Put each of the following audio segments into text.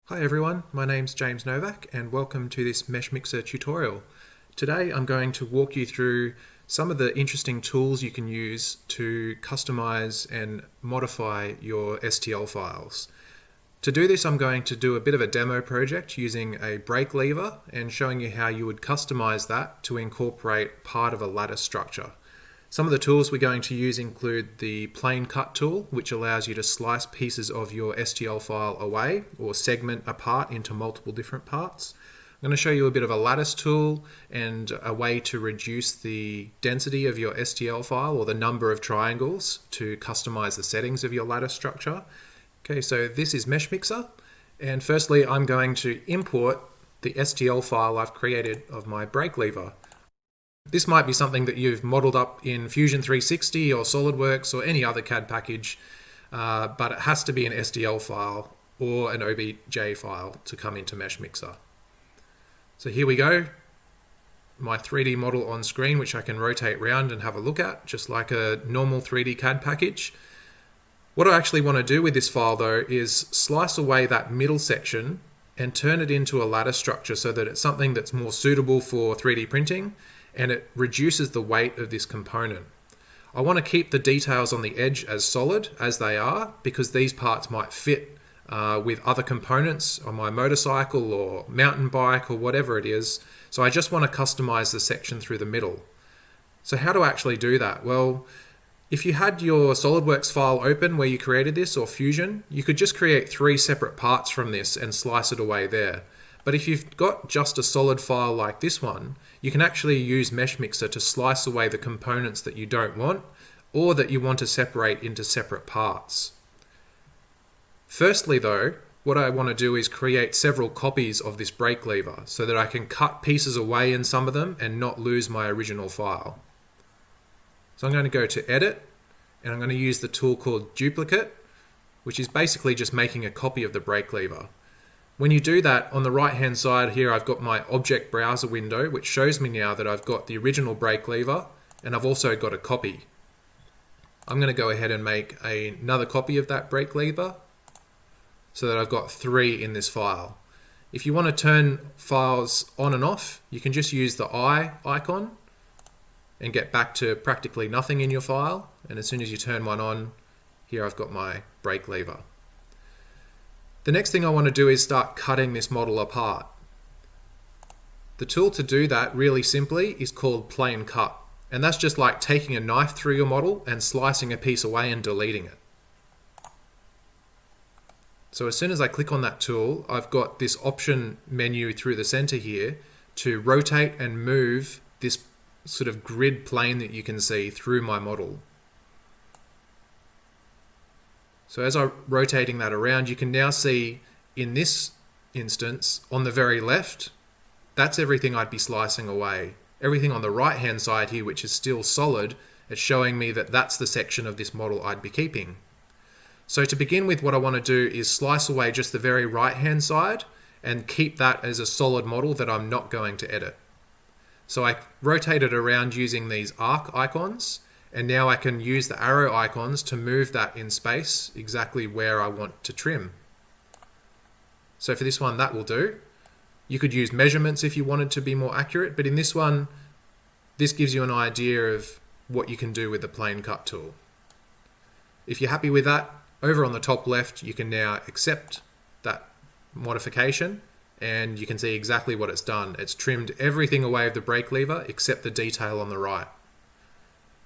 Hi everyone, my name's James Novak and welcome to this Meshmixer tutorial. Today I'm going to walk you through some of the interesting tools you can use to customize and modify your STL files. To do this, I'm going to do a bit of a demo project using a brake lever and showing you how you would customize that to incorporate part of a lattice structure. Some of the tools we're going to use include the plane cut tool, which allows you to slice pieces of your STL file away or segment a part into multiple different parts. I'm going to show you a bit of a lattice tool and a way to reduce the density of your STL file or the number of triangles to customize the settings of your lattice structure. Okay, so this is Meshmixer, and firstly I'm going to import the STL file I've created of my brake lever. This might be something that you've modeled up in Fusion 360 or SolidWorks or any other CAD package, but it has to be an STL file or an OBJ file to come into Meshmixer. So here we go, my 3D model on screen, which I can rotate around and have a look at, just like a normal 3D CAD package. What I actually want to do with this file though is slice away that middle section and turn it into a lattice structure so that it's something that's more suitable for 3D printing and it reduces the weight of this component. I want to keep the details on the edge as solid as they are because these parts might fit with other components on my motorcycle or mountain bike or whatever it is. So I just want to customize the section through the middle. So how do I actually do that? Well, if you had your SolidWorks file open where you created this or Fusion, you could just create 3 separate parts from this and slice it away there. But if you've got just a solid file like this one, you can actually use Meshmixer to slice away the components that you don't want or that you want to separate into separate parts. Firstly though, what I want to do is create several copies of this brake lever so that I can cut pieces away in some of them and not lose my original file. So I'm going to go to Edit, and I'm going to use the tool called Duplicate, which is basically just making a copy of the brake lever. When you do that, on the right hand side here I've got my object browser window, which shows me now that I've got the original brake lever and I've also got a copy. I'm going to go ahead and make another copy of that brake lever so that I've got 3 in this file. If you want to turn files on and off, you can just use the eye icon and get back to practically nothing in your file, and as soon as you turn one on, here I've got my brake lever. The next thing I want to do is start cutting this model apart. The tool to do that really simply is called plane cut, and that's just like taking a knife through your model and slicing a piece away and deleting it. So as soon as I click on that tool, I've got this option menu through the center here to rotate and move this sort of grid plane that you can see through my model. So as I'm rotating that around, you can now see in this instance on the very left, that's everything I'd be slicing away. Everything on the right hand side here, which is still solid, it's showing me that that's the section of this model I'd be keeping. So to begin with, what I want to do is slice away just the very right hand side and keep that as a solid model that I'm not going to edit. So I rotate it around using these arc icons, and now I can use the arrow icons to move that in space exactly where I want to trim. So for this one, that will do. You could use measurements if you wanted to be more accurate, but in this one, this gives you an idea of what you can do with the plane cut tool. If you're happy with that, over on the top left, you can now accept that modification, and you can see exactly what it's done. It's trimmed everything away of the brake lever except the detail on the right.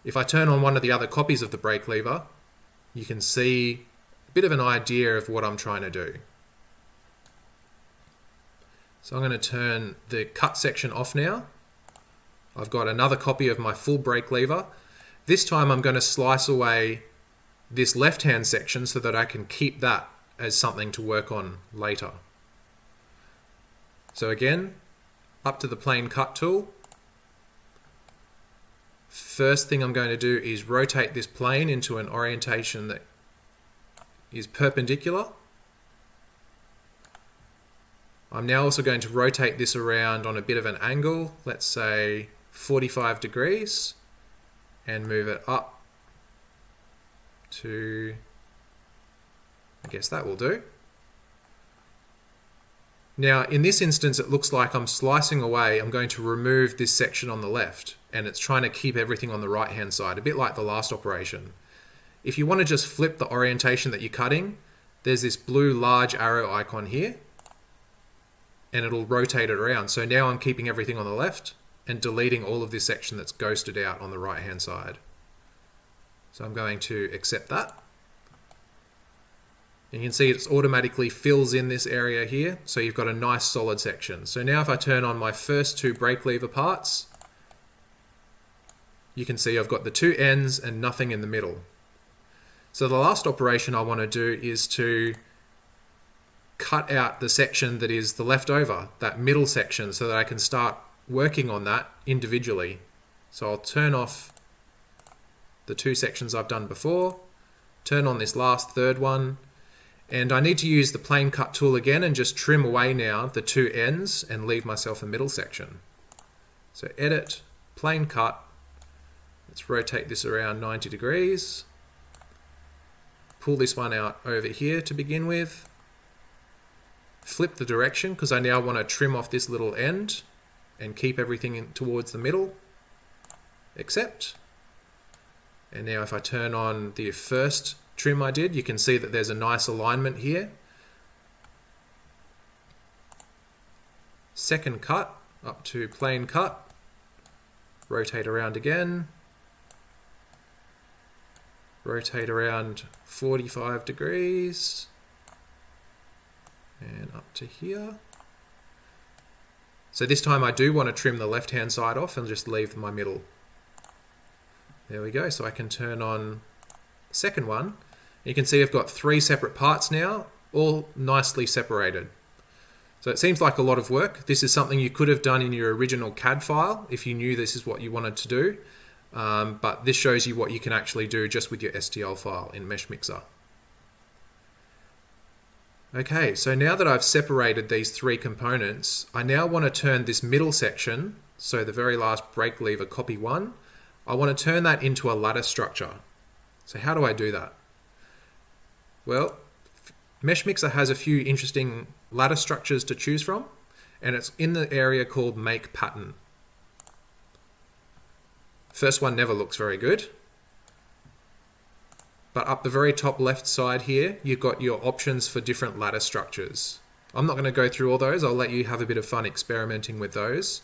If I turn on one of the other copies of the brake lever, you can see a bit of an idea of what I'm trying to do. So I'm going to turn the cut section off now. I've got another copy of my full brake lever. This time I'm going to slice away this left-hand section so that I can keep that as something to work on later. So again, up to the plane cut tool. First thing I'm going to do is rotate this plane into an orientation that is perpendicular. I'm now also going to rotate this around on a bit of an angle, let's say 45 degrees, and move it up to, I guess that will do. Now, in this instance, it looks like I'm slicing away. I'm going to remove this section on the left, and it's trying to keep everything on the right-hand side, a bit like the last operation. If you want to just flip the orientation that you're cutting, there's this blue large arrow icon here, and it'll rotate it around. So now I'm keeping everything on the left and deleting all of this section that's ghosted out on the right-hand side. So I'm going to accept that. And you can see it automatically fills in this area here, so you've got a nice solid section. So now if I turn on my first two brake lever parts, you can see I've got the two ends and nothing in the middle. So the last operation I want to do is to cut out the section that is the leftover, that middle section, so that I can start working on that individually. So I'll turn off the two sections I've done before, turn on this last third one, and I need to use the plane cut tool again and just trim away now the two ends and leave myself a middle section. So edit, plane cut, let's rotate this around 90 degrees, pull this one out over here to begin with, flip the direction because I now want to trim off this little end and keep everything towards the middle, accept. And now if I turn on the first trim I did, you can see that there's a nice alignment here. Second cut, up to plane cut, rotate around again, rotate around 45 degrees, and up to here. So this time I do want to trim the left-hand side off and just leave my middle. There we go, so I can turn on the second one. You can see I've got three separate parts now, all nicely separated. So it seems like a lot of work. This is something you could have done in your original CAD file if you knew this is what you wanted to do. But this shows you what you can actually do just with your STL file in Meshmixer. Okay, so now that I've separated these three components, I now want to turn this middle section, so the very last brake lever, copy one, I want to turn that into a lattice structure. So how do I do that? Well, Meshmixer has a few interesting lattice structures to choose from, and it's in the area called Make Pattern. First one never looks very good, but up the very top left side here, you've got your options for different lattice structures. I'm not going to go through all those, I'll let you have a bit of fun experimenting with those.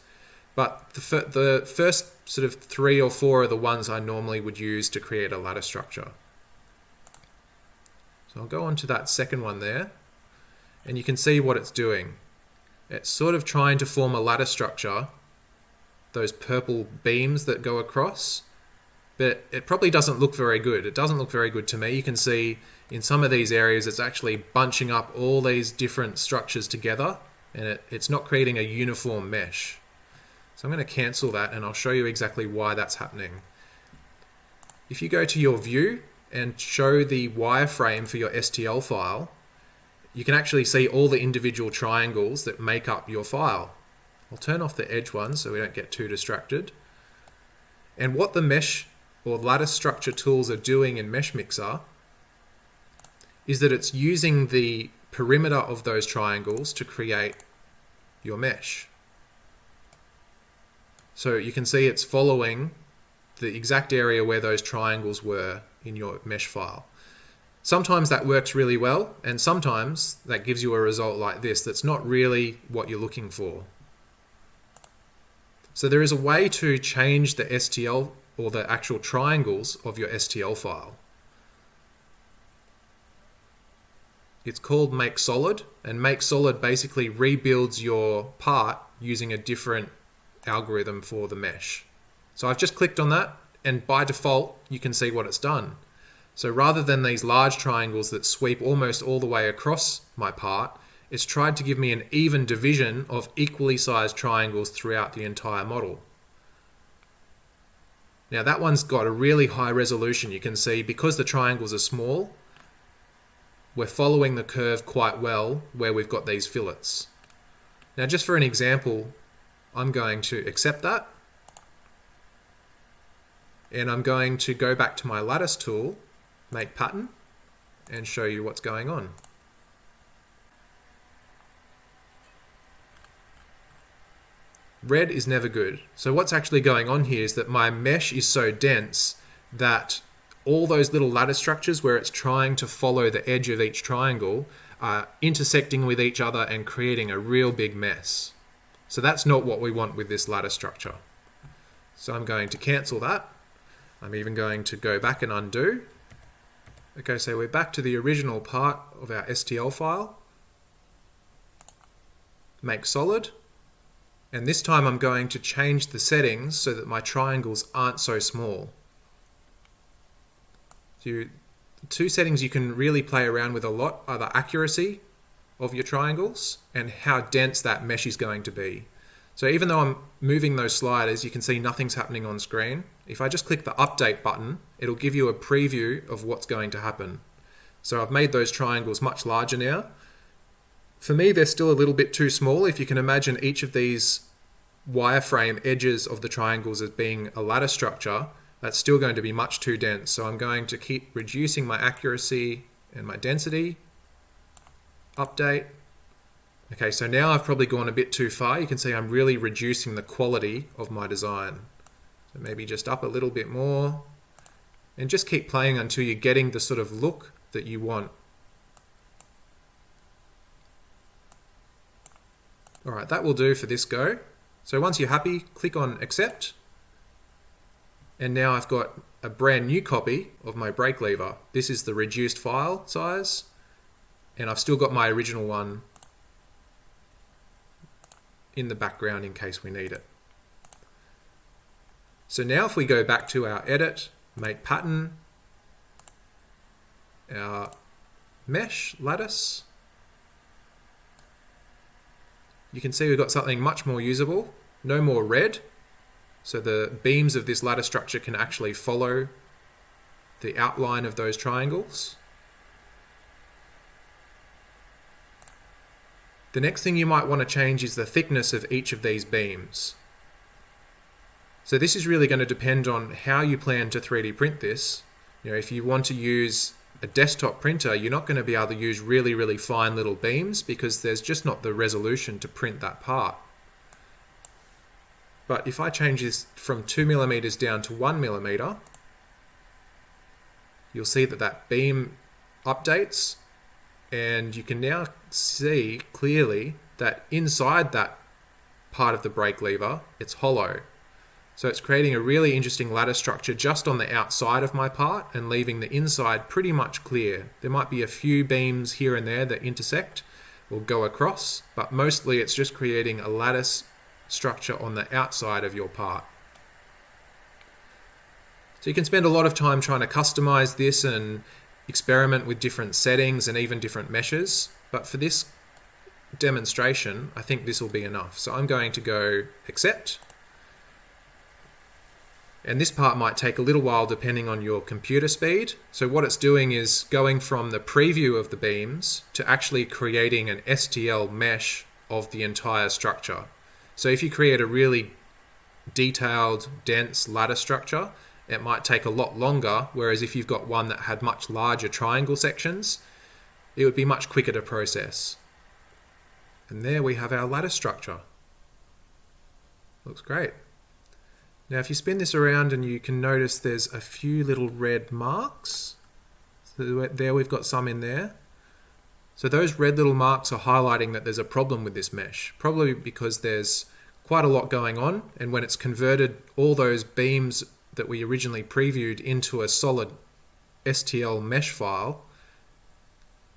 But the first sort of 3 or 4 are the ones I normally would use to create a lattice structure. So I'll go on to that second one there, and you can see what it's doing. It's sort of trying to form a lattice structure, those purple beams that go across, but it probably doesn't look very good. It doesn't look very good to me. You can see in some of these areas it's actually bunching up all these different structures together, and it's not creating a uniform mesh. So I'm going to cancel that, and I'll show you exactly why that's happening. If you go to your view and show the wireframe for your STL file, you can actually see all the individual triangles that make up your file. I'll turn off the edge one so we don't get too distracted. And what the mesh or lattice structure tools are doing in Meshmixer is that it's using the perimeter of those triangles to create your mesh. So you can see it's following the exact area where those triangles were in your mesh file. Sometimes that works really well, and sometimes that gives you a result like this that's not really what you're looking for. So there is a way to change the STL or the actual triangles of your STL file. It's called Make Solid, and Make Solid basically rebuilds your part using a different algorithm for the mesh. So I've just clicked on that, and by default you can see what it's done. So rather than these large triangles that sweep almost all the way across my part, it's tried to give me an even division of equally sized triangles throughout the entire model. Now that one's got a really high resolution. You can see because the triangles are small, we're following the curve quite well where we've got these fillets. Now just for an example, I'm going to accept that, and I'm going to go back to my lattice tool, Make Pattern, and show you what's going on. red is never good. So what's actually going on here is that my mesh is so dense that all those little lattice structures where it's trying to follow the edge of each triangle are intersecting with each other and creating a real big mess. So that's not what we want with this lattice structure. So I'm going to cancel that. I'm even going to go back and undo. Okay, so we're back to the original part of our STL file. Make solid. And this time I'm going to change the settings so that my triangles aren't so small. So the two settings you can really play around with a lot are the accuracy of your triangles and how dense that mesh is going to be. So even though I'm moving those sliders, you can see nothing's happening on screen. If I just click the update button, it'll give you a preview of what's going to happen. So I've made those triangles much larger now. For me, they're still a little bit too small. If you can imagine each of these wireframe edges of the triangles as being a lattice structure, that's still going to be much too dense. So I'm going to keep reducing my accuracy and my density. Update. Okay, so now I've probably gone a bit too far. You can see I'm really reducing the quality of my design. So maybe just up a little bit more. And just keep playing until you're getting the sort of look that you want. Alright, that will do for this go. So once you're happy, click on accept. And now I've got a brand new copy of my brake lever. This is the reduced file size. And I've still got my original one in the background in case we need it. So now if we go back to our edit, make pattern, our mesh lattice, you can see we've got something much more usable. No more red. So the beams of this lattice structure can actually follow the outline of those triangles. The next thing you might want to change is the thickness of each of these beams. So this is really going to depend on how you plan to 3D print this. You know, if you want to use a desktop printer, you're not going to be able to use really, really fine little beams because there's just not the resolution to print that part. But if I change this from 2mm down to 1mm, you'll see that that beam updates, and you can now see clearly that inside that part of the brake lever, it's hollow. So it's creating a really interesting lattice structure just on the outside of my part and leaving the inside pretty much clear. There might be a few beams here and there that intersect or go across, but mostly it's just creating a lattice structure on the outside of your part. So you can spend a lot of time trying to customize this and experiment with different settings and even different meshes, but for this demonstration, I think this will be enough. So I'm going to go accept. And this part might take a little while depending on your computer speed. So what it's doing is going from the preview of the beams to actually creating an STL mesh of the entire structure. So if you create a really detailed, dense ladder structure, it might take a lot longer, whereas if you've got one that had much larger triangle sections, it would be much quicker to process. And there we have our lattice structure. Looks great. Now if you spin this around and you can notice there's a few little red marks. So there we've got some in there. So those red little marks are highlighting that there's a problem with this mesh, probably because there's quite a lot going on, and when it's converted all those beams that we originally previewed into a solid STL mesh file,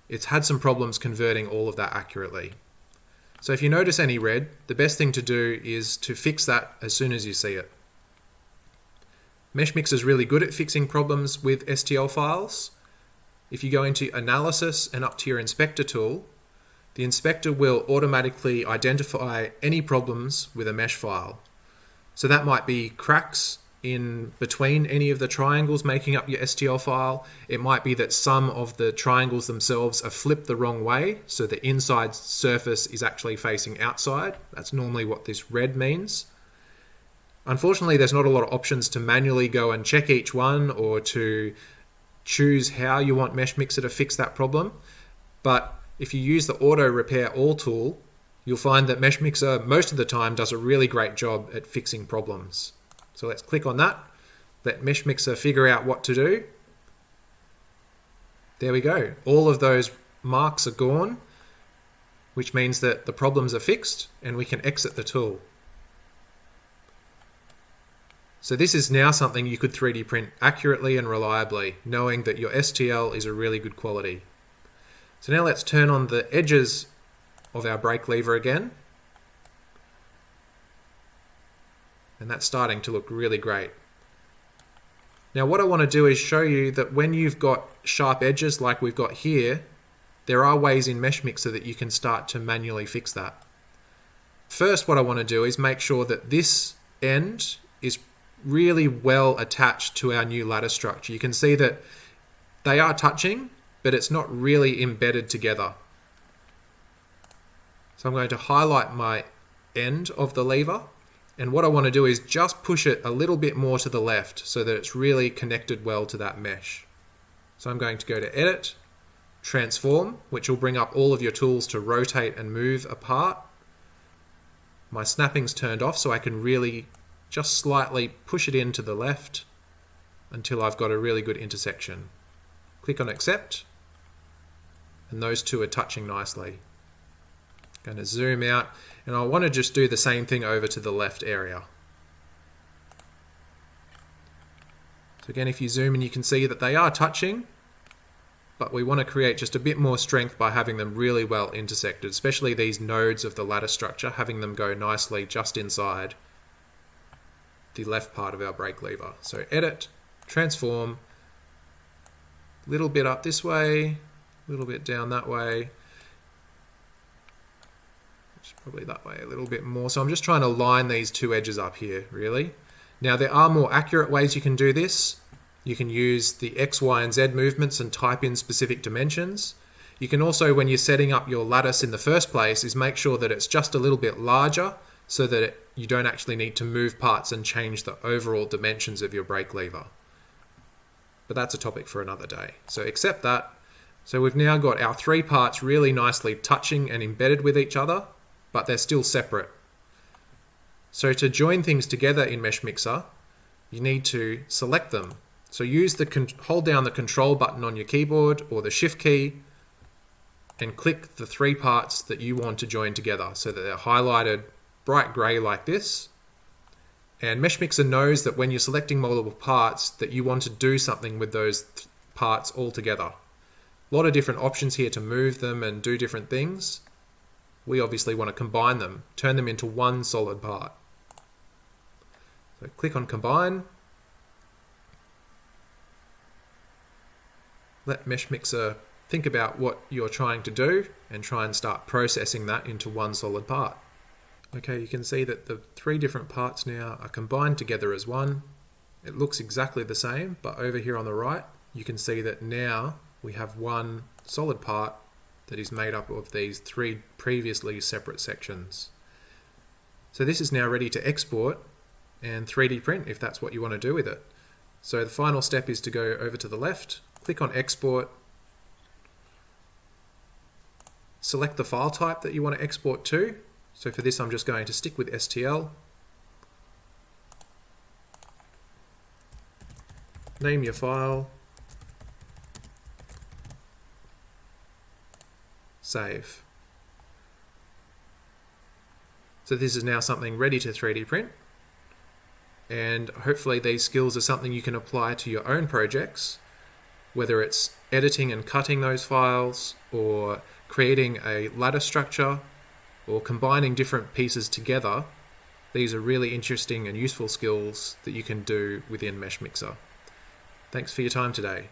it's had some problems converting all of that accurately. So if you notice any red, the best thing to do is to fix that as soon as you see it. Meshmixer is really good at fixing problems with STL files. If you go into Analysis and up to your Inspector tool, the inspector will automatically identify any problems with a mesh file. So that might be cracks in between any of the triangles making up your STL file. It might be that some of the triangles themselves are flipped the wrong way, so the inside surface is actually facing outside. That's normally what this red means. Unfortunately, there's not a lot of options to manually go and check each one or to choose how you want Meshmixer to fix that problem. But if you use the Auto Repair All tool, you'll find that Meshmixer most of the time does a really great job at fixing problems. So let's click on that, let Meshmixer figure out what to do. There we go. All of those marks are gone, which means that the problems are fixed and we can exit the tool. So this is now something you could 3D print accurately and reliably, knowing that your STL is a really good quality. So now let's turn on the edges of our brake lever again. And that's starting to look really great. Now what I want to do is show you that when you've got sharp edges like we've got here, there are ways in Meshmixer that you can start to manually fix that. First, what I want to do is make sure that this end is really well attached to our new lattice structure. You can see that they are touching, but it's not really embedded together. So I'm going to highlight my end of the lever, and what I want to do is just push it a little bit more to the left so that it's really connected well to that mesh. So I'm going to go to Edit, Transform, which will bring up all of your tools to rotate and move apart. My snapping's turned off so I can really just slightly push it in to the left until I've got a really good intersection. Click on Accept, and those two are touching nicely. Going to zoom out, and I want to just do the same thing over to the left area. So again, if you zoom in, you can see that they are touching, but we want to create just a bit more strength by having them really well intersected, especially these nodes of the lattice structure, having them go nicely just inside the left part of our brake lever. So Edit, Transform, a little bit up this way, a little bit down that way, probably that way a little bit more. So I'm just trying to line these two edges up here, really. Now there are more accurate ways you can do this. You can use the X, Y, and Z movements and type in specific dimensions. You can also, when you're setting up your lattice in the first place, is make sure that it's just a little bit larger so that you don't actually need to move parts and change the overall dimensions of your brake lever. But that's a topic for another day. So accept that. So we've now got our three parts really nicely touching and embedded with each other, but they're still separate. So to join things together in Meshmixer, you need to select them. So hold down the Control button on your keyboard or the Shift key and click the three parts that you want to join together so that they're highlighted bright grey like this. And Meshmixer knows that when you're selecting multiple parts that you want to do something with those parts all together. A lot of different options here to move them and do different things. We obviously want to combine them, turn them into one solid part. So click on Combine. Let Meshmixer think about what you're trying to do and try and start processing that into one solid part. Okay, you can see that the three different parts now are combined together as one. It looks exactly the same, but over here on the right, you can see that now we have one solid part that is made up of these three previously separate sections. So this is now ready to export and 3D print if that's what you want to do with it. So the final step is to go over to the left, click on Export, select the file type that you want to export to. So for this I'm just going to stick with STL. Name your file. Save. So this is now something ready to 3D print, and hopefully these skills are something you can apply to your own projects, whether it's editing and cutting those files or creating a lattice structure or combining different pieces together. These are really interesting and useful skills that you can do within Meshmixer. Thanks for your time today.